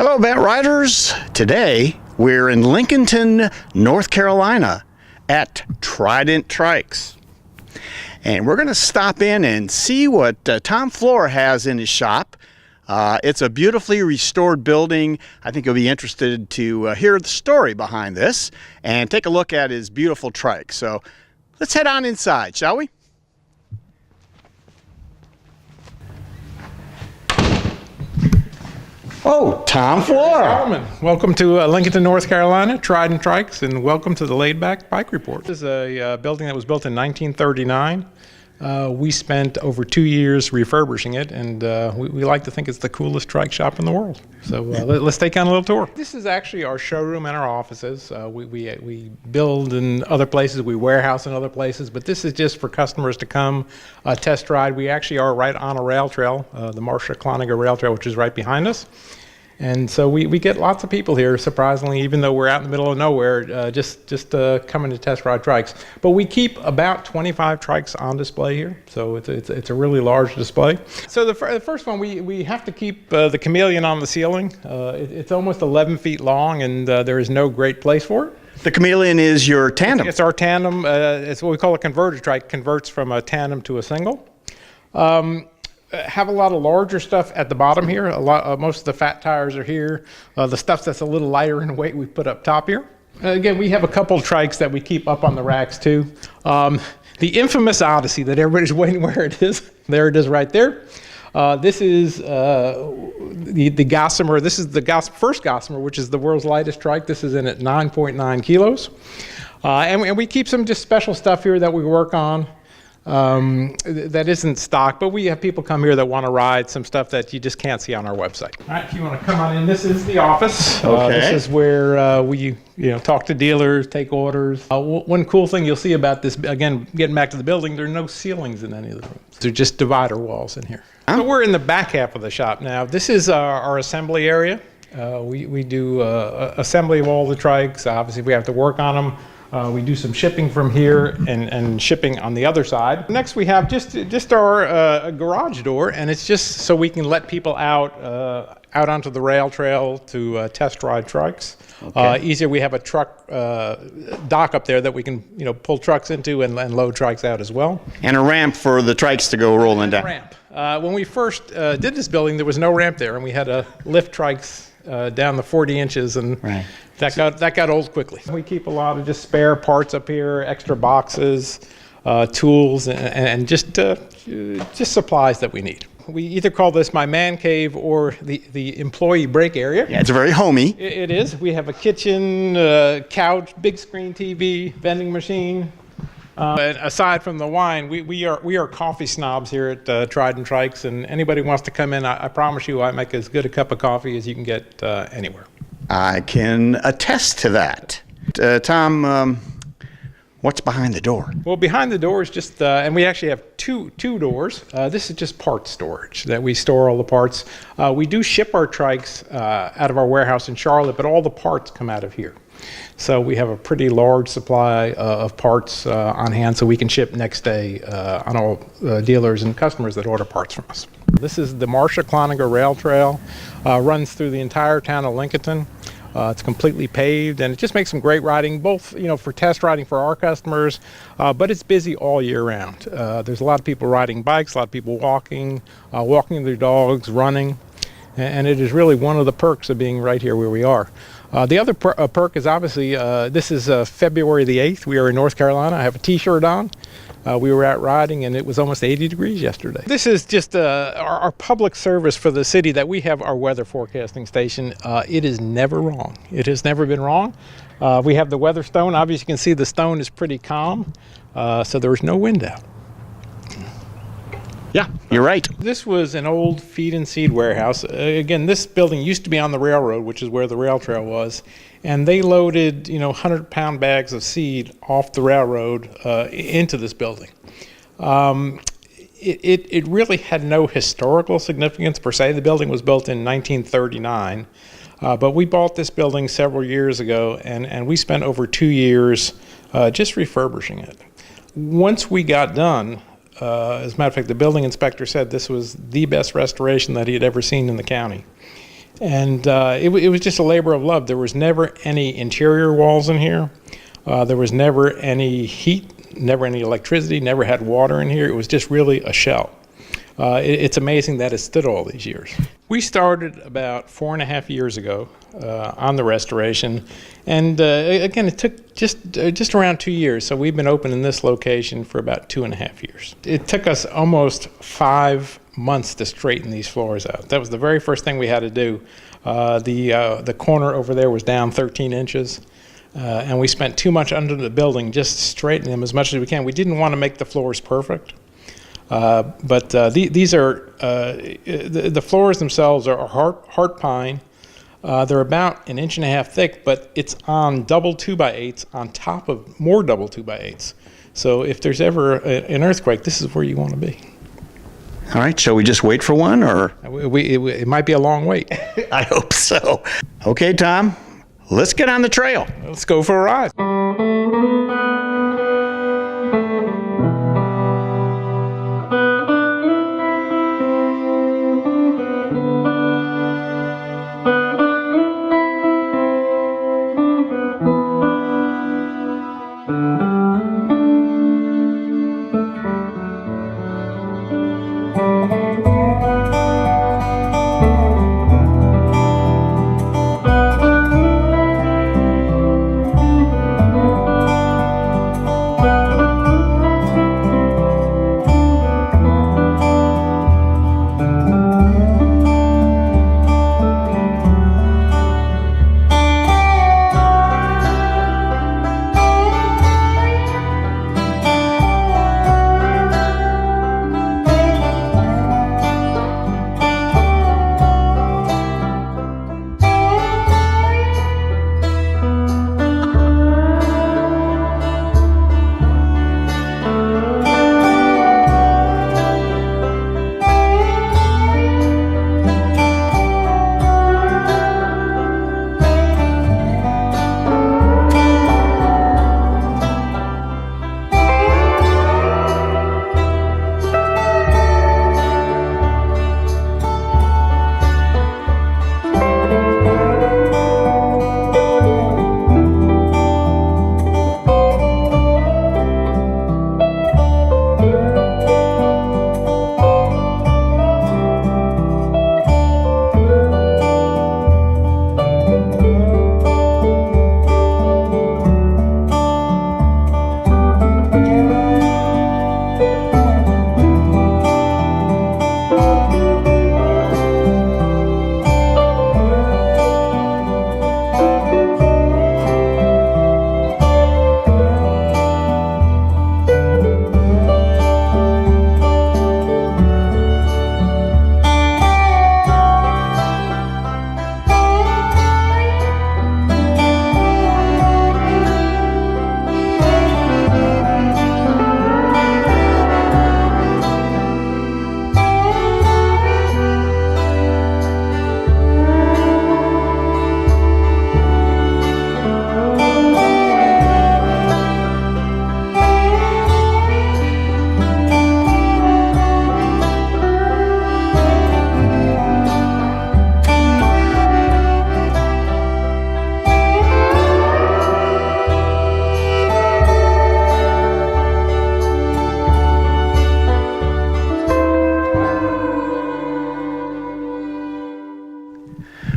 Hello, event riders. Today we're in Lincolnton, North Carolina at Trident Trikes. And we're going to stop in and see what Tom Floor has in his shop. It's a beautifully restored building. I think you'll be interested to hear the story behind this and take a look at his beautiful trike. So let's head on inside, shall we? Oh, Tom Floor. Welcome to Lincolnton, North Carolina, Trident Trikes, and welcome to the Laidback Bike Report. This is a building that was built in 1939. We spent over 2 years refurbishing it, and we like to think it's the coolest trike shop in the world. So let's take on a little tour. This is actually our showroom and our offices. We build in other places, we warehouse in other places, but this is just for customers to come test ride. We actually are right on a rail trail, the Marcia-Cloninger Rail Trail, which is right behind us. And so we get lots of people here, surprisingly, even though we're out in the middle of nowhere, just coming to test ride trikes. But we keep about 25 trikes on display here, so it's a really large display. So the first one, we have to keep the chameleon on the ceiling. It's almost 11 feet long, and there is no great place for it. The chameleon is your tandem. It's our tandem. It's what we call a converter trike, converts from a tandem to a single. Have a lot of larger stuff at the bottom here. Most of the fat tires are here. The stuff that's a little lighter in weight we put up top here. Again, we have a couple of trikes that we keep up on the racks too. The infamous Odyssey that everybody's waiting where it is. There it is right there. This is the Gossamer. This is the first Gossamer, which is the world's lightest trike. This is in at 9.9 kilos. And we keep some just special stuff here that we work on. That isn't stock, but we have people come here that want to ride some stuff that you just can't see on our website. All right, if you want to come on in, this is the office. Okay. This is where we talk to dealers, take orders. One cool thing you'll see about this, again, getting back to the building, there are no ceilings in any of the rooms. They're just divider walls in here. So we're in the back half of the shop now. This is our assembly area. We do assembly of all the trikes. Obviously, we have to work on them. We do some shipping from here and shipping on the other side. Next we have just our garage door, and it's just so we can let people out onto the rail trail to test ride trikes. Okay. Easier, we have a truck dock up there that we can pull trucks into and load trikes out as well. And a ramp for the trikes to go rolling down. Ramp. When we first did this building, there was no ramp there, and we had to lift trikes down the 40 inches, and right. That got old quickly. We keep a lot of just spare parts up here, extra boxes, tools, and just supplies that we need. We either call this my man cave or the employee break area. Yeah, it's very homey. It is. We have a kitchen, couch, big screen TV, vending machine. And aside from the wine, we are coffee snobs here at Trident Trikes, and anybody who wants to come in, I promise you I make as good a cup of coffee as you can get anywhere. I can attest to that. Tom, what's behind the door? Well, behind the door is just, and we actually have two doors. This is just part storage that we store all the parts. We do ship our trikes out of our warehouse in Charlotte, but all the parts come out of here. So we have a pretty large supply of parts on hand, so we can ship next day on all dealers and customers that order parts from us. This is the Marcia-Cloninger Rail Trail. Runs through the entire town of Lincolnton. It's completely paved, and it just makes some great riding, both for test riding for our customers, but it's busy all year round. There's a lot of people riding bikes, a lot of people walking their dogs, running, and it is really one of the perks of being right here where we are. The other perk is obviously, this is February the 8th. We are in North Carolina. I have a t-shirt on. We were out riding, and it was almost 80 degrees yesterday. This is just our public service for the city that we have our weather forecasting station. It is never wrong. It has never been wrong. We have the weather stone. Obviously, you can see the stone is pretty calm, so there is no wind out. Yeah, you're right. This was an old feed and seed warehouse. Again, this building used to be on the railroad, which is where the rail trail was, and they loaded 100-pound bags of seed off the railroad into this building. It really had no historical significance per se. The building was built in 1939, but we bought this building several years ago, and we spent over 2 years just refurbishing it. Once we got done, as a matter of fact, the building inspector said this was the best restoration that he had ever seen in the county. And it was just a labor of love. There was never any interior walls in here. There was never any heat, never any electricity, never had water in here. It was just really a shell. It's amazing that it stood all these years. We started about 4.5 years ago on the restoration, and again, it took just around 2 years. So we've been open in this location for about 2.5 years. It took us almost 5 months to straighten these floors out. That was the very first thing we had to do. The corner over there was down 13 inches. And we spent too much under the building just straightening them as much as we can. We didn't want to make the floors perfect. But these are, the floors themselves are heart pine. They're about 1.5 inches thick, but it's on double 2x8s on top of more double 2x8s. So if there's ever an earthquake, this is where you want to be. All right, shall we just wait for one, or? It might be a long wait. I hope so. Okay, Tom, let's get on the trail. Let's go for a ride.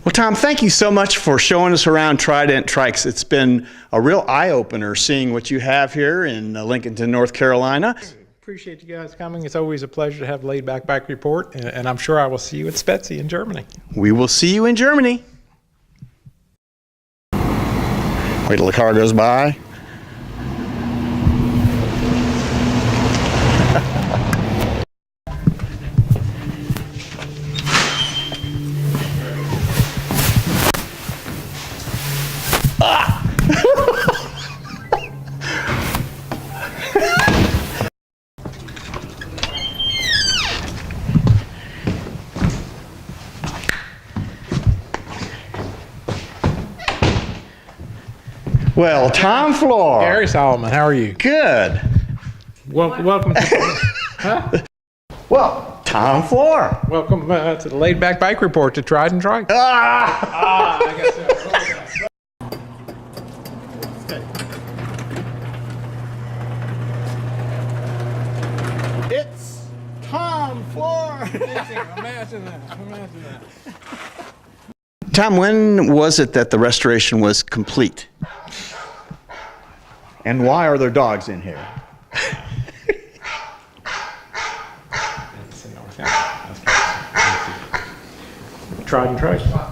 Well, Tom, thank you so much for showing us around Trident Trikes. It's been a real eye-opener seeing what you have here in Lincolnton, North Carolina. Appreciate you guys coming. It's always a pleasure to have Laidback back report, and I'm sure I will see you at Spetzi in Germany. We will see you in Germany. Wait till the car goes by. Well, Tom Floor. Gary Solomon, how are you? Good. Welcome to... Huh? Well, Tom Floor. Welcome to the Laidback Bike Report to Trident Trikes. I guess so. It's Tom Floor. Imagine that. Tom, when was it that the restoration was complete? And why are there dogs in here? Trident Trikes.